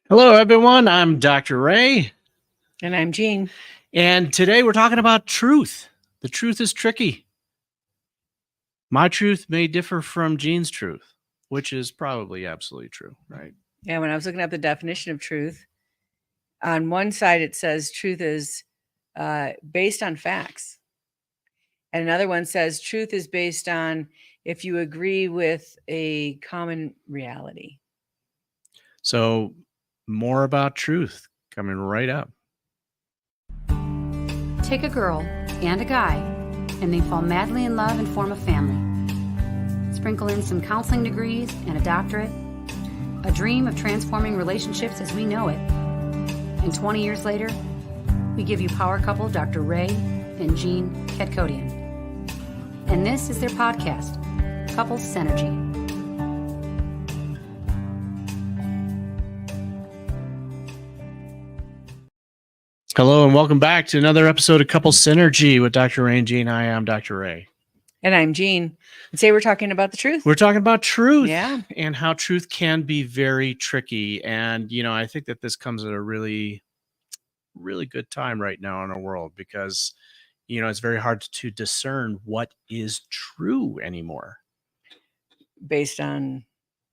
Hello, everyone. I'm Dr. Ray, And I'm Jean. and today we're talking about truth. The truth is tricky. My truth may differ from Jean's truth, which is probably absolutely true, right? Yeah, when I was looking up the definition of truth, on one side it says truth is based on facts. And another one says truth is based on if you agree with a common reality. So, more about truth coming right up. Take a girl and a guy, and they fall madly in love and form a family. Sprinkle in some counseling degrees and a doctorate, a dream of transforming relationships as we know it. And 20 years later, we give you power couple Dr. Ray and Jean Ketkodian. And this is their podcast, Couples Synergy. Hello, and welcome back to another episode of Couple Synergy with Dr. Ray and Jean. I am Dr. Ray. And I'm Jean. And today we're talking about the truth. We're talking about truth, Yeah. and how truth can be very tricky. And, I think that this comes at a really, really good time right now in our world because, it's very hard to discern what is true anymore. Based on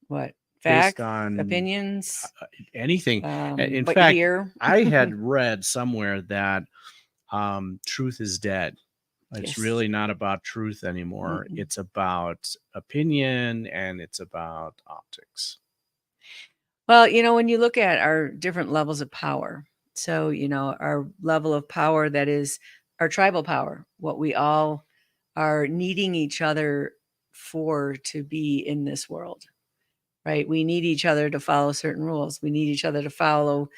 what? Facts, Based on opinions, anything. In what fact, you hear. I had read somewhere that truth is dead. It's Yes. really not about truth anymore. Mm-mm. It's about opinion and it's about optics. Well, when you look at our different levels of power, so, our level of power that is our tribal power, what we all are needing each other for to be in this world, right? We need each other to follow certain rules. We need each other to follow,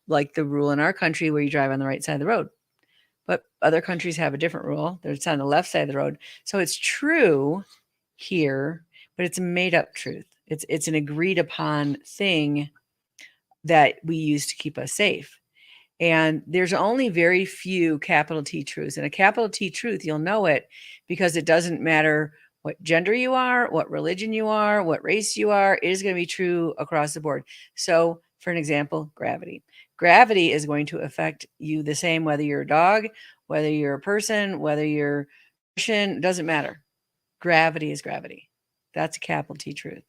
like the rule in our country where you drive on the right side of the road. But other countries have a different rule. It's on the left side of the road. So it's true here, but it's a made up truth. It's an agreed upon thing that we use to keep us safe. And there's only very few capital T truths. And a capital T truth, you'll know it because it doesn't matter what gender you are, what religion you are, what race you are, it is going to be true across the board. So, for an example, gravity. Gravity is going to affect you the same whether you're a dog, whether you're a person, whether you're Russian, doesn't matter. Gravity is gravity. That's a capital T truth.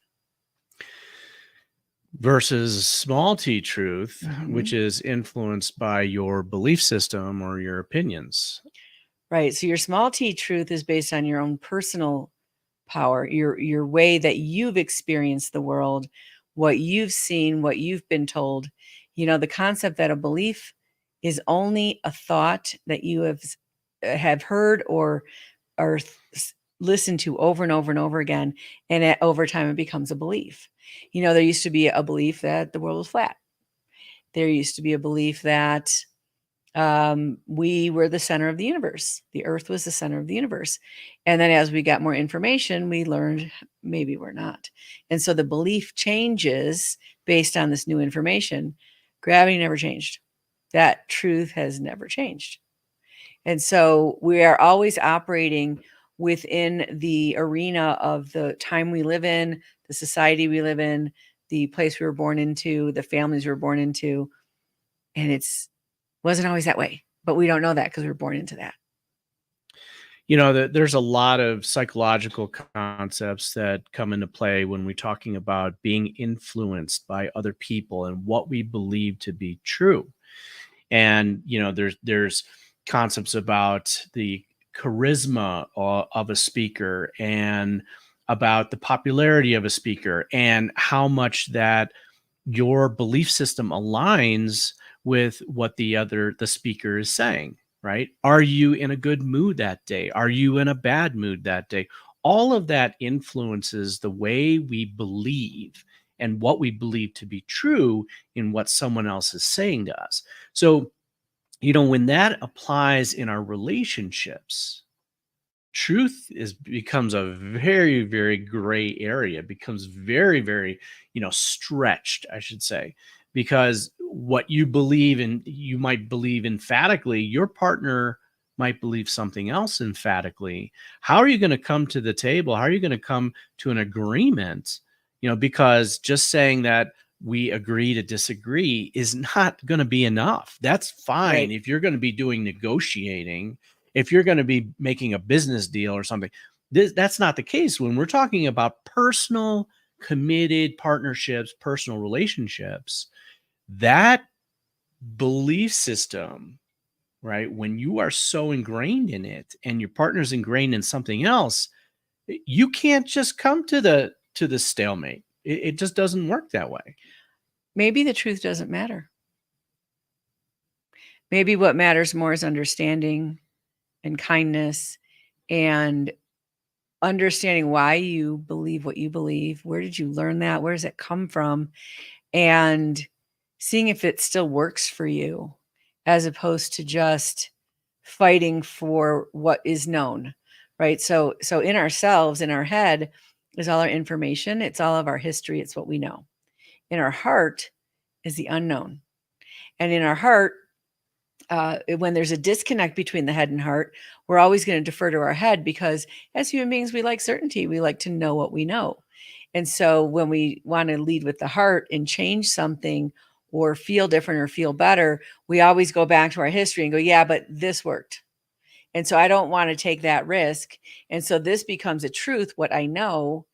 Versus small t truth, Mhm. which is influenced by your belief system or your opinions. Right. So your small t truth is based on your own personal power, your way that you've experienced the world, what you've seen, what you've been told. The concept that a belief is only a thought that you have heard or listened to over and over and over again, and over time it becomes a belief. There used to be a belief that the world was flat. There used to be a belief that we were the center of the universe. The earth was the center of the universe. And then as we got more information, we learned maybe we're not. And so the belief changes based on this new information. Gravity never changed. That truth has never changed. And so we are always operating within the arena of the time we live in, the society we live in, the place we were born into, the families we were born into. And wasn't always that way, but we don't know that because we were born into that. There's a lot of psychological concepts that come into play when we're talking about being influenced by other people and what we believe to be true. And, there's concepts about the charisma of a speaker and about the popularity of a speaker and how much that your belief system aligns with what the speaker is saying, right? Are you in a good mood that day? Are you in a bad mood that day? All of that influences the way we believe and what we believe to be true in what someone else is saying to us. So, when that applies in our relationships, truth becomes a very, very gray area, becomes very, very, stretched, I should say, because what you believe in, you might believe emphatically, your partner might believe something else emphatically. How are you going to come to the table? How are you going to come to an agreement? Because just saying that we agree to disagree is not going to be enough. That's fine Right. if you're going to be doing negotiating, if you're going to be making a business deal or something. That's not the case when we're talking about personal, committed partnerships, personal relationships. That belief system, right? When you are so ingrained in it and your partner's ingrained in something else, you can't just come to the stalemate. It just doesn't work that way. Maybe the truth doesn't matter. Maybe what matters more is understanding and kindness and understanding why you believe what you believe. Where did you learn that? Where does it come from? And seeing if it still works for you, as opposed to just fighting for what is known, right? So in ourselves, in our head, is all our information. It's all of our history. It's what we know. In our heart is the unknown. And in our heart, when there's a disconnect between the head and heart, we're always going to defer to our head because as human beings, we like certainty. We like to know what we know. And so when we want to lead with the heart and change something or feel different or feel better, we always go back to our history and go, yeah, but this worked. And so I don't want to take that risk. And so this becomes a truth, what I know.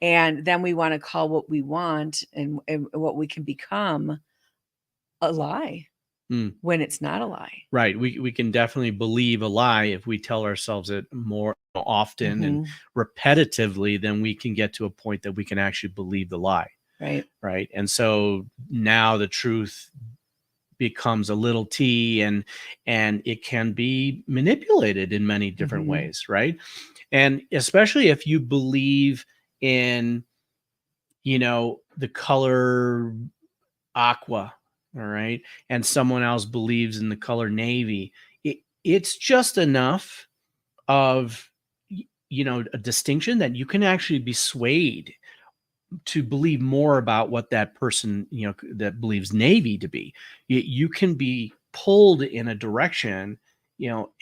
And then we want to call what we want and what we can become a lie. When it's not a lie. Right. We can definitely believe a lie if we tell ourselves it more often and repetitively, then we can get to a point that we can actually believe the lie. Right. Right. And so now the truth becomes a little t and it can be manipulated in many different ways. Right. And especially if you believe in, the color aqua. All right. And someone else believes in the color navy. It's just enough of, a distinction that you can actually be swayed to believe more about what that person, that believes navy to be. You can be pulled in a direction,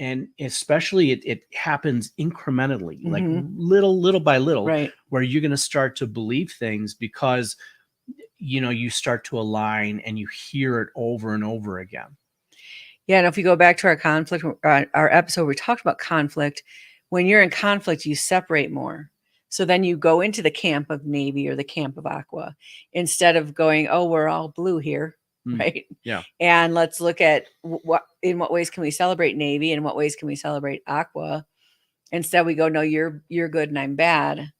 and especially it happens incrementally, like little by little, right, where you're going to start to believe things because you start to align and you hear it over and over again. Yeah. And if we go back to our conflict, our episode, we talked about conflict. When you're in conflict, you separate more. So then you go into the camp of navy or the camp of aqua instead of going, oh, we're all blue here. Right. Yeah. And let's look at in what ways can we celebrate navy and in what ways can we celebrate aqua? Instead, we go, no, you're good and I'm bad,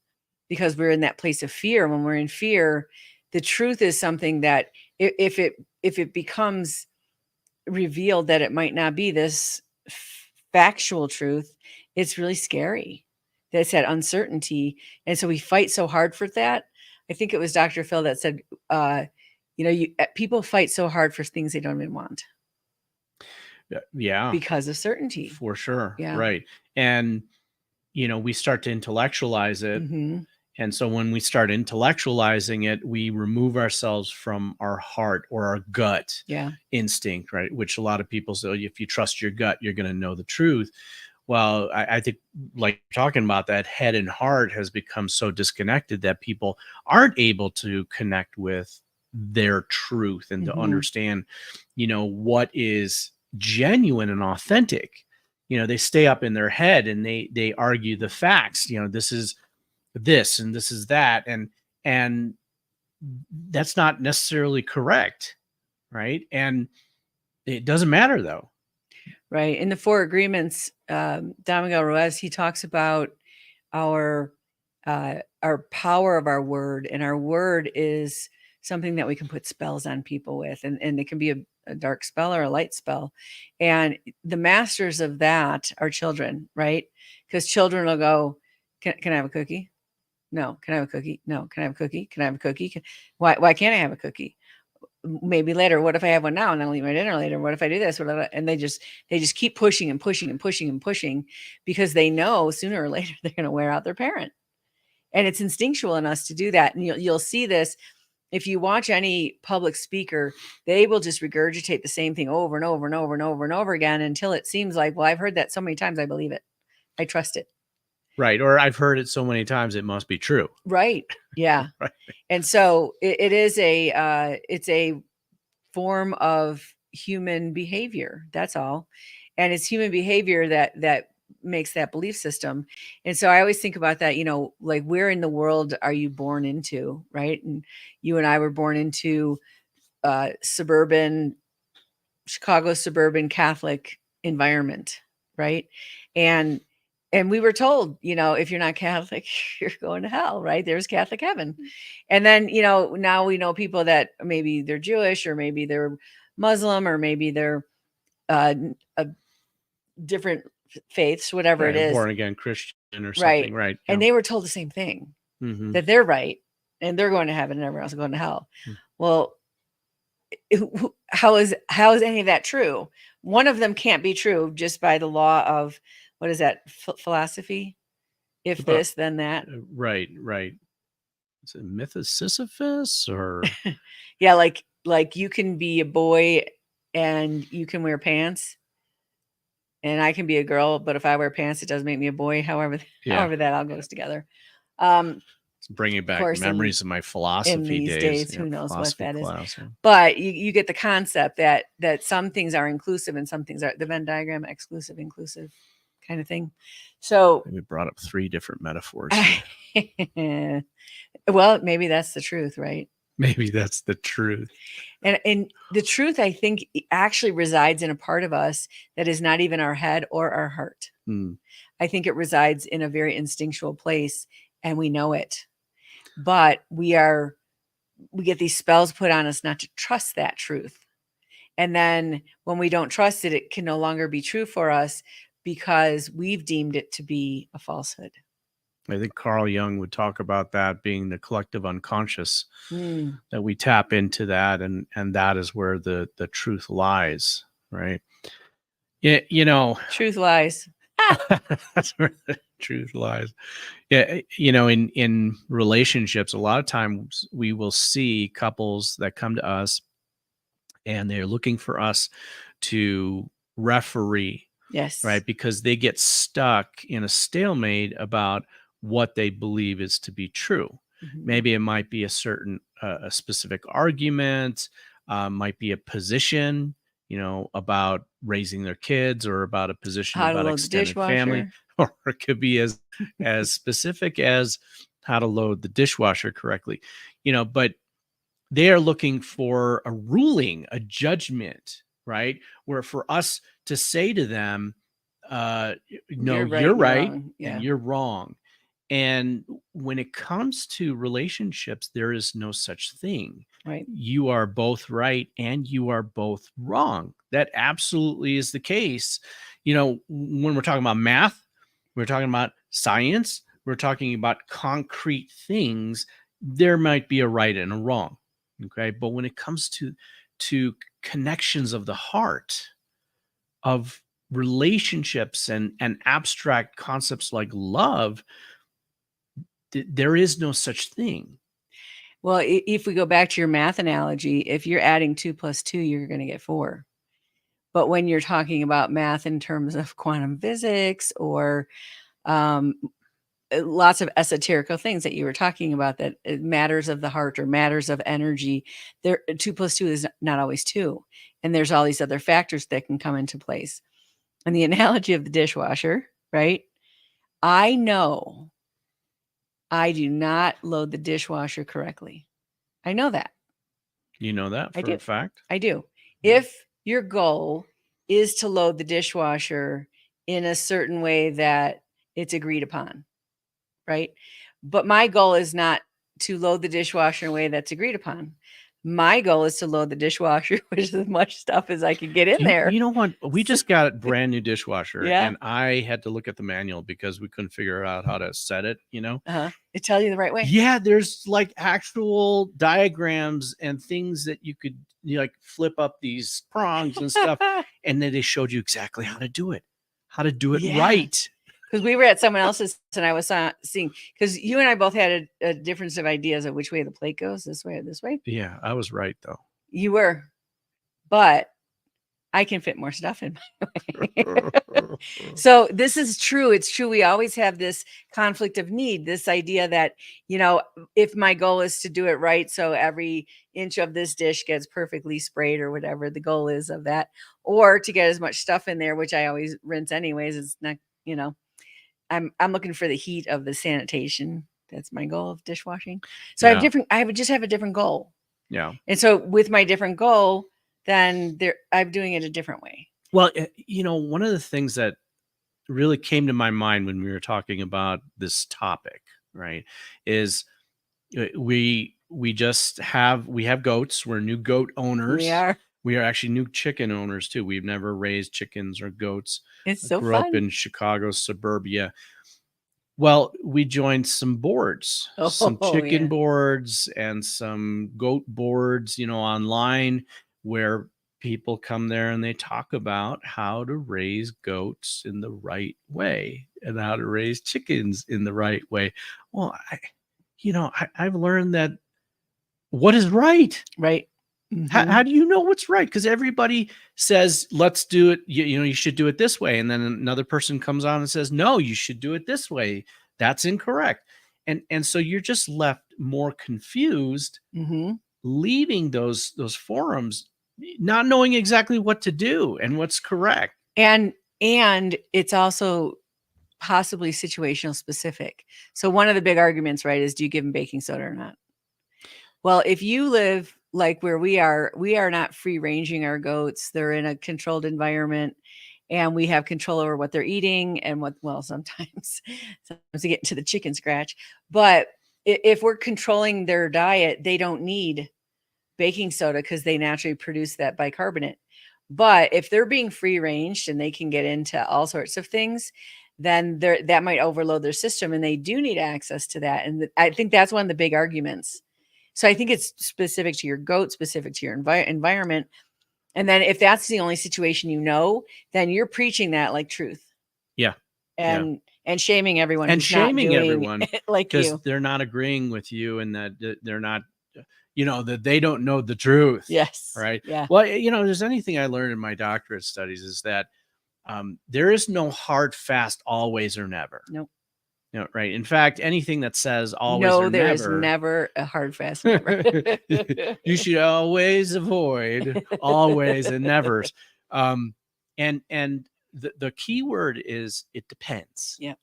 because we're in that place of fear. When we're in fear, the truth is something that if it becomes revealed that it might not be this factual truth, it's really scary. That's that uncertainty. And so we fight so hard for that. I think it was Dr. Phil that said, people fight so hard for things they don't even want. Yeah. Because of certainty. For sure. Yeah. Right. And, we start to intellectualize it. And so when we start intellectualizing it, we remove ourselves from our heart or our gut instinct, right? Which a lot of people say, if you trust your gut, you're going to know the truth. Well, I think, like talking about that, head and heart has become so disconnected that people aren't able to connect with their truth and to understand, what is genuine and authentic. They stay up in their head and they argue the facts. This is this and this is that, and that's not necessarily correct, right? And it doesn't matter though. Right. In the 4 Agreements, Don Miguel Ruiz, he talks about our power of our word, and our word is something that we can put spells on people with, and it can be a dark spell or a light spell. And the masters of that are children, right? Because children will go, can I have a cookie? No. Can I have a cookie? No. Can I have a cookie? Can I have a cookie? Why can't I have a cookie? Maybe later. What if I have one now and then I'll eat my dinner later? What if I do this? And they just keep pushing and pushing and pushing and pushing, because they know sooner or later they're going to wear out their parent. And it's instinctual in us to do that. And you'll see this if you watch any public speaker. They will just regurgitate the same thing over and over and over and over and over again until it seems like, well, I've heard that so many times, I believe it. I trust it. Right. Or I've heard it so many times it must be true. Right. Yeah. Right. And so it is it's a form of human behavior. That's all. And it's human behavior that makes that belief system. And so I always think about that, like, where in the world are you born into? Right. And you and I were born into Chicago suburban Catholic environment. Right. And we were told, if you're not Catholic, you're going to hell, right? There's Catholic heaven. And then, now we know people that maybe they're Jewish, or maybe they're Muslim, or maybe they're different faiths, whatever it is. Born again Christian or something. Right. And they were told the same thing, that they're right and they're going to heaven and everyone else is going to hell. Well, how is any of that true? One of them can't be true just by the law of, what is that, philosophy? If this, then that. Right. Is it myth of Sisyphus or? Yeah, like you can be a boy and you can wear pants, and I can be a girl, but if I wear pants, it doesn't make me a boy. However that all goes together. It's bringing back memories of my philosophy in these days. Who knows what that class. is? But you get the concept that some things are inclusive and some things are, the Venn diagram, exclusive, inclusive kind of thing. So we brought up 3 different metaphors. Well, maybe that's the truth, right? Maybe that's the truth. And the truth, I think, actually resides in a part of us that is not even our head or our heart. I think it resides in a very instinctual place, and we know it. But we get these spells put on us not to trust that truth. And then when we don't trust it, it can no longer be true for us because we've deemed it to be a falsehood. I think Carl Jung would talk about that being the collective unconscious, that we tap into that, and that is where the truth lies, right? Yeah, truth lies. That's where the truth lies. Yeah, in relationships, a lot of times we will see couples that come to us and they're looking for us to referee. Yes. Right. Because they get stuck in a stalemate about what they believe is to be true. Maybe it might be a certain, a specific argument, might be a position, about raising their kids, or about a position about extended family, or it could be as specific as how to load the dishwasher correctly, but they are looking for a ruling, a judgment, right? Where for us to say to them, no, you're right and you're wrong. And when it comes to relationships, there is no such thing. Right. You are both right and you are both wrong. That absolutely is the case. When we're talking about math, we're talking about science, we're talking about concrete things, there might be a right and a wrong. Okay. But when it comes to connections of the heart, of relationships and abstract concepts like love, there is no such thing. Well, if we go back to your math analogy, if you're adding 2 + 2, you're going to get 4. But when you're talking about math in terms of quantum physics or lots of esoterical things that you were talking about, that matters of the heart or matters of energy, 2 + 2 is not always 2. And there's all these other factors that can come into place. And the analogy of the dishwasher, right? I know I do not load the dishwasher correctly. I know that. You know that for a fact? I do. If your goal is to load the dishwasher in a certain way that it's agreed upon, right? But my goal is not to load the dishwasher in a way that's agreed upon. My goal is to load the dishwasher with as much stuff as I could get in there. You know what? We just got a brand new dishwasher, Yeah. and I had to look at the manual because we couldn't figure out how to set it, It tells you the right way. Yeah, there's like actual diagrams and things that you could like flip up these prongs and stuff, and then they showed you exactly how to do it Yeah. right. Because we were at someone else's and I was seeing, because you and I both had a difference of ideas of which way the plate goes, this way or this way. Yeah, I was right though. You were, but I can fit more stuff in my way. So this is true. It's true. We always have this conflict of need, this idea that, if my goal is to do it right, so every inch of this dish gets perfectly sprayed or whatever the goal is of that, or to get as much stuff in there, which I always rinse anyways. It's not, I'm looking for the heat of the sanitation. That's my goal of dishwashing. So Yeah. I would just have a different goal. Yeah. And so with my different goal, then I'm doing it a different way. Well, one of the things that really came to my mind when we were talking about this topic, right, is we have goats. We're new goat owners. We are actually new chicken owners too. We've never raised chickens or goats. It's so Grew up fun. in Chicago suburbia. Well, we joined some boards, some Oh, chicken yeah. boards and some goat boards, online, where people come there and they talk about how to raise goats in the right way and how to raise chickens in the right way. Well, I've learned that what is right. Right. How do you know what's right? Because everybody says, let's do it. You should do it this way. And then another person comes on and says, no, you should do it this way. That's incorrect. And so you're just left more confused, leaving those forums, not knowing exactly what to do and what's correct. And it's also possibly situational specific. So one of the big arguments, right, is do you give them baking soda or not? Well, if you live like where we are not free ranging our goats. They're in a controlled environment and we have control over what they're eating and sometimes we get into the chicken scratch. But if we're controlling their diet, they don't need baking soda because they naturally produce that bicarbonate. But if they're being free ranged and they can get into all sorts of things, then that might overload their system and they do need access to that. And I think that's one of the big arguments. So I think it's specific to your goat, specific to your environment. And then if that's the only situation, then you're preaching that like truth. Yeah. And shaming everyone. And shaming everyone like because they're not agreeing with you and that they're not, that they don't know the truth. Yes. Right. Yeah. Well, there's anything I learned in my doctorate studies is that there is no hard, fast, always or never. Nope. Right. In fact, anything that says always or there never, is never a hard, fast never. You should always avoid always and nevers. And the key word is it depends. Yeah.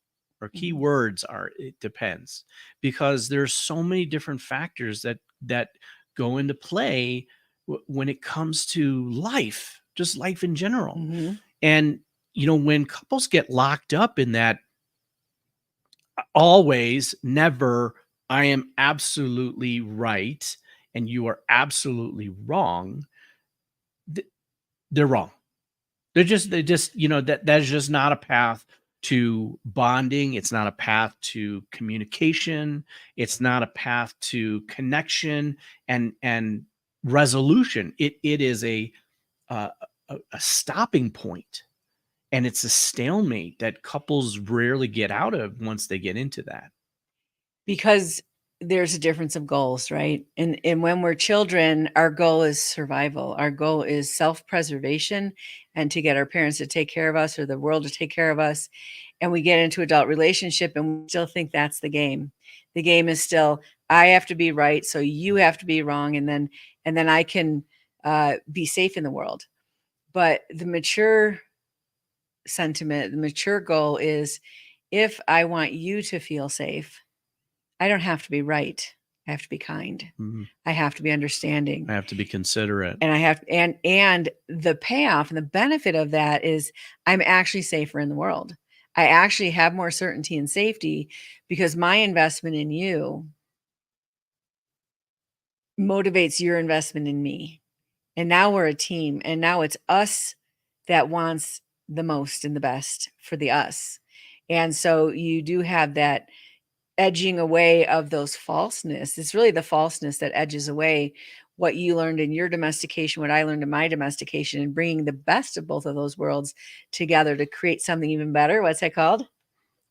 Or key words are it depends, because there's so many different factors that go into play when it comes to life, just life in general. Mm-hmm. And, when couples get locked up in that always, never, I am absolutely right and you are absolutely wrong, they're wrong. They just, that is just not a path to bonding. It's not a path to communication. It's not a path to connection and resolution. It is a stopping point. And it's a stalemate that couples rarely get out of once they get into that. Because there's a difference of goals, right? And when we're children, our goal is survival. Our goal is self-preservation and to get our parents to take care of us or the world to take care of us. And we get into adult relationship and we still think that's the game. The game is still, I have to be right, so you have to be wrong. And then I can be safe in the world. But the mature sentiment, the mature goal is, if I want you to feel safe, I don't have to be right. I have to be kind. Mm-hmm. I have to be understanding. I have to be considerate. And I have, and the payoff and the benefit of that is I'm actually safer in the world. I actually have more certainty and safety because my investment in you motivates your investment in me. And now we're a team. And now it's us that wants the most and the best for the us. And so you do have that edging away of those falseness. It's really the falseness that edges away what you learned in your domestication, what I learned in my domestication, and bringing the best of both of those worlds together to create something even better. What's that called?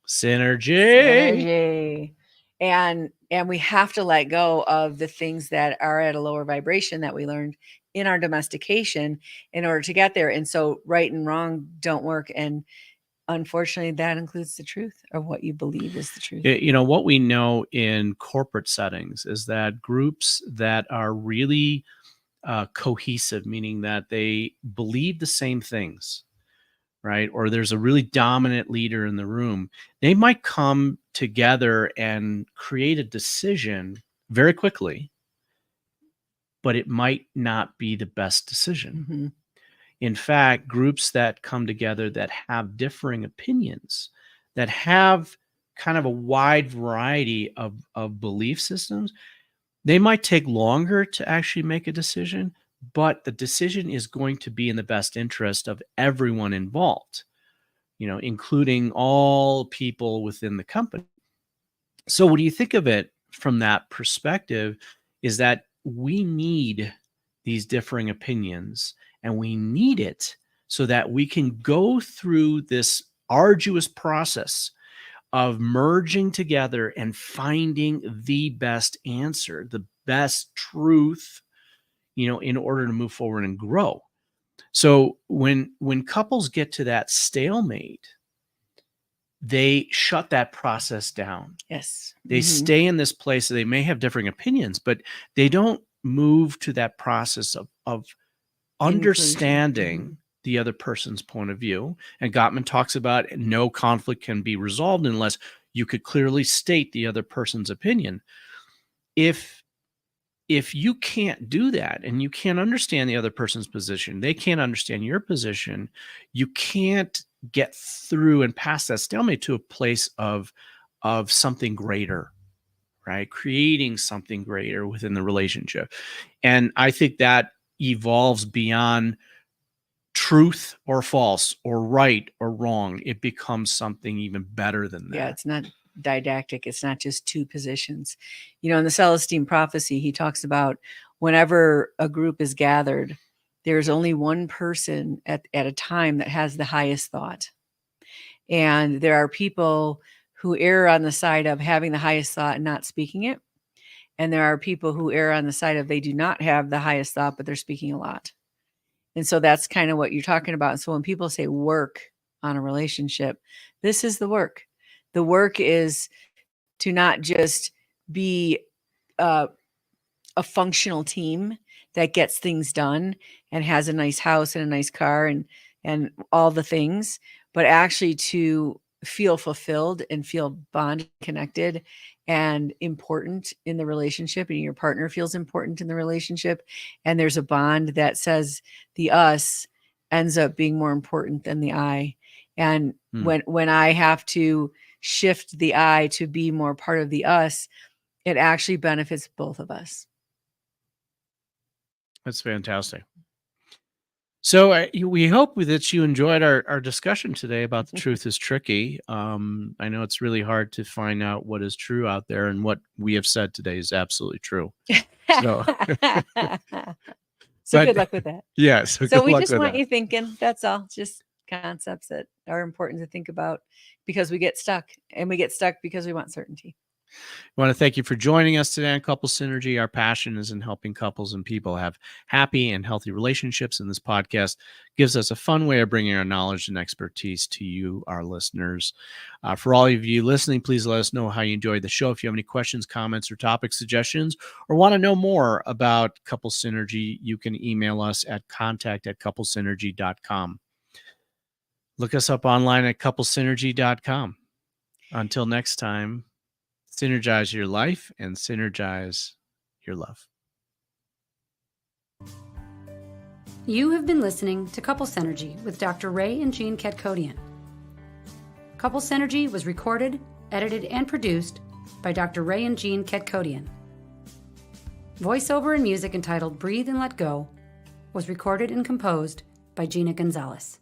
Synergy. and we have to let go of the things that are at a lower vibration that we learned in our domestication in order to get there. And so right and wrong don't work. And unfortunately, that includes the truth or what you believe is the truth. What we know in corporate settings is that groups that are really cohesive, meaning that they believe the same things, right? Or there's a really dominant leader in the room, they might come together and create a decision very quickly, but it might not be the best decision. Mm-hmm. In fact, groups that come together that have differing opinions, that have kind of a wide variety of belief systems, they might take longer to actually make a decision, but the decision is going to be in the best interest of everyone involved, including all people within the company. So what do you think of it from that perspective is that we need these differing opinions, and we need it so that we can go through this arduous process of merging together and finding the best answer, the best truth, in order to move forward and grow. So when couples get to that stalemate, they shut that process down. Yes. They stay in this place. They may have differing opinions, but they don't move to that process of understanding the other person's point of view. And Gottman talks about no conflict can be resolved unless you could clearly state the other person's opinion. If you can't do that and you can't understand the other person's position, they can't understand your position, you can't get through and past that stalemate to a place of something greater, right? Creating something greater within the relationship. And I think that evolves beyond truth or false or right or wrong. It becomes something even better than that. Yeah, it's not didactic. It's not just two positions. In the Celestine Prophecy, he talks about whenever a group is gathered, there's only one person at a time that has the highest thought. And there are people who err on the side of having the highest thought and not speaking it. And there are people who err on the side of they do not have the highest thought, but they're speaking a lot. And so that's kind of what you're talking about. And so when people say work on a relationship, this is the work. The work is to not just be a functional team that gets things done and has a nice house and a nice car and all the things, but actually to feel fulfilled and feel bond connected and important in the relationship, and your partner feels important in the relationship. And there's a bond that says the us ends up being more important than the I. And when I have to shift the I to be more part of the us, it actually benefits both of us. That's fantastic. So we hope that you enjoyed our discussion today about the truth is tricky. I know it's really hard to find out what is true out there, and what we have said today is absolutely true. So, good luck with that. Yeah. So we just want you thinking. That's all. Just concepts that are important to think about, because we get stuck, and we get stuck because we want certainty. I want to thank you for joining us today on Couple Synergy. Our passion is in helping couples and people have happy and healthy relationships, and this podcast gives us a fun way of bringing our knowledge and expertise to you, our listeners. For all of you listening, please let us know how you enjoyed the show. If you have any questions, comments, or topic suggestions, or want to know more about Couple Synergy, you can email us at contact@couplesynergy.com. Look us up online at couplesynergy.com. Until next time, synergize your life and synergize your love. You have been listening to Couple Synergy with Dr. Ray and Jean Ketkodian. Couple Synergy was recorded, edited, and produced by Dr. Ray and Jean Ketkodian. Voiceover and music entitled Breathe and Let Go was recorded and composed by Gina Gonzalez.